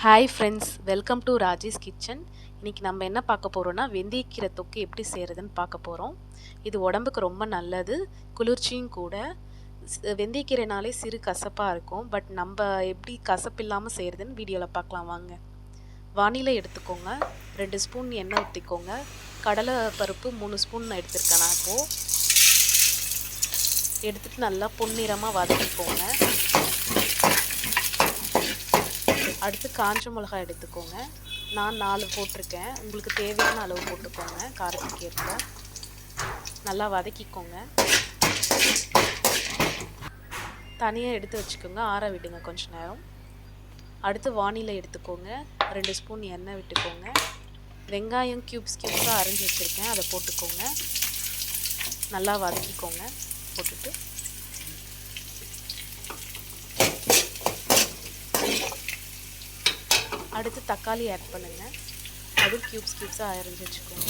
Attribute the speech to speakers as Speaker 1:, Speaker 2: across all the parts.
Speaker 1: Hi friends, welcome to Rajesh kitchen. இன்றைக்கி நம்ம என்ன பார்க்க போகிறோன்னா வெந்தயக்கீரை தொக்கு எப்படி செய்கிறதுன்னு பார்க்க போகிறோம். இது உடம்புக்கு ரொம்ப நல்லது, குளிர்ச்சியும் கூட. வெந்தயக்கீரைனாலே சிறு கசப்பாக இருக்கும், பட் நம்ம எப்படி கசப்பு இல்லாமல் செய்கிறதுன்னு வீடியோவில் பார்க்கலாம் வாங்க. வானிலை எடுத்துக்கோங்க, 2 ஸ்பூன் எண்ணெய் ஊற்றிக்கோங்க. கடலை பருப்பு 3 ஸ்பூன் எடுத்துருக்கேன் நான் இப்போது. எடுத்துகிட்டு நல்லா பொன்னிறமாக வதக்கிக்கோங்க. அடுத்து காஞ்ச மிளகாய் எடுத்துக்கோங்க. நான் 4 போட்டிருக்கேன், உங்களுக்கு தேவையான அளவு போட்டுக்கோங்க காரத்துக்கு ஏற்ப. நல்லா வதக்கிக்கோங்க. தனியாக எடுத்து வச்சுக்கோங்க, ஆற விடுங்க கொஞ்ச நேரம். அடுத்து வானிலை எடுத்துக்கோங்க, 2 ஸ்பூன் எண்ணெய் விட்டுக்கோங்க. வெங்காயம் க்யூப்ஸாக அரைஞ்சி வச்சுருக்கேன், அதை போட்டுக்கோங்க. நல்லா வதக்கிக்கோங்க. போட்டுட்டு அடுத்து தக்காளி ஆட் பண்ணுங்கள், அதுவும் க்யூப்ஸாக அரைஞ்சி வச்சுக்கோங்க.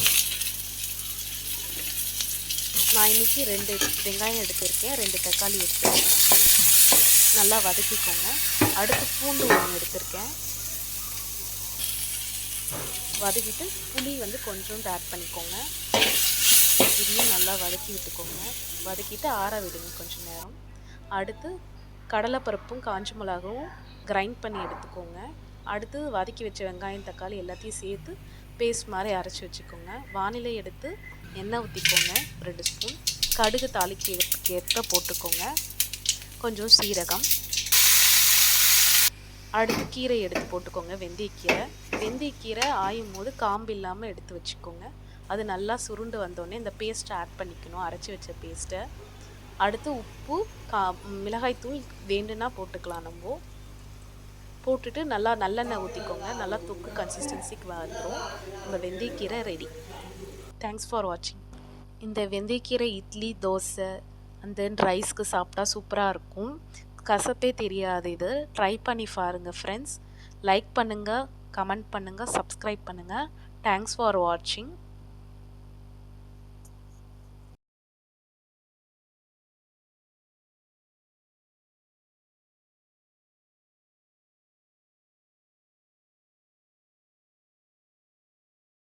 Speaker 1: நான் இன்றைக்கி 2 வெங்காயம் எடுத்திருக்கேன், 2 தக்காளி எடுத்துருக்கேன். நல்லா வதக்கிக்கோங்க. அடுத்து பூண்டு 1 எடுத்திருக்கேன். வதக்கிட்டு புளி கொஞ்சோண்டு ஆட் பண்ணிக்கோங்க. இதையும் நல்லா வதக்கி விட்டுக்கோங்க. வதக்கிட்டு ஆற விடுங்க கொஞ்சம் நேரம். அடுத்து கடலைப்பருப்பும் காஞ்ச மிளகாவும் கிரைண்ட் பண்ணி எடுத்துக்கோங்க. அடுத்து வதக்கி வச்ச வெங்காயம் தக்காளி எல்லாத்தையும் சேர்த்து பேஸ்ட் மாதிரி அரைச்சி வச்சுக்கோங்க. வானிலை எடுத்து எண்ணெய் ஊற்றிக்கோங்க, 2 ஸ்பூன். கடுகு தாளிக்கு ஏற்ப போட்டுக்கோங்க, கொஞ்சம் சீரகம். அடுத்து கீரை எடுத்து போட்டுக்கோங்க, வெந்தயக்கீரை. வெந்தயக்கீரை ஆயும் போது காம்பு இல்லாமல் எடுத்து வச்சுக்கோங்க. அது நல்லா சுருண்டு வந்தோடனே இந்த பேஸ்ட்டை ஆட் பண்ணிக்கணும், அரைச்சி வச்ச பேஸ்ட்டை. அடுத்து உப்பு, மிளகாய்த்தூள் வேண்டுன்னா போட்டுக்கலாம். நம்ம போட்டுட்டு நல்லா நல்லெண்ணெய் ஊற்றிக்கோங்க. நல்லா தொக்கு கன்சிஸ்டன்சிக்கு வந்துடும். நம்ம வெந்தயக்கீரை ரெடி. தேங்க்ஸ் ஃபார் வாட்சிங். இந்த வெந்தயக்கீரை இட்லி, தோசை அண்ட் தென் ரைஸ்க்கு சாப்பிட்டா சூப்பராக இருக்கும். கசப்பே தெரியாது. இது ட்ரை பண்ணி பாருங்கள் ஃப்ரெண்ட்ஸ். லைக் பண்ணுங்கள், கமெண்ட் பண்ணுங்கள், சப்ஸ்கிரைப் பண்ணுங்கள். தேங்க்ஸ் ஃபார் வாட்சிங்.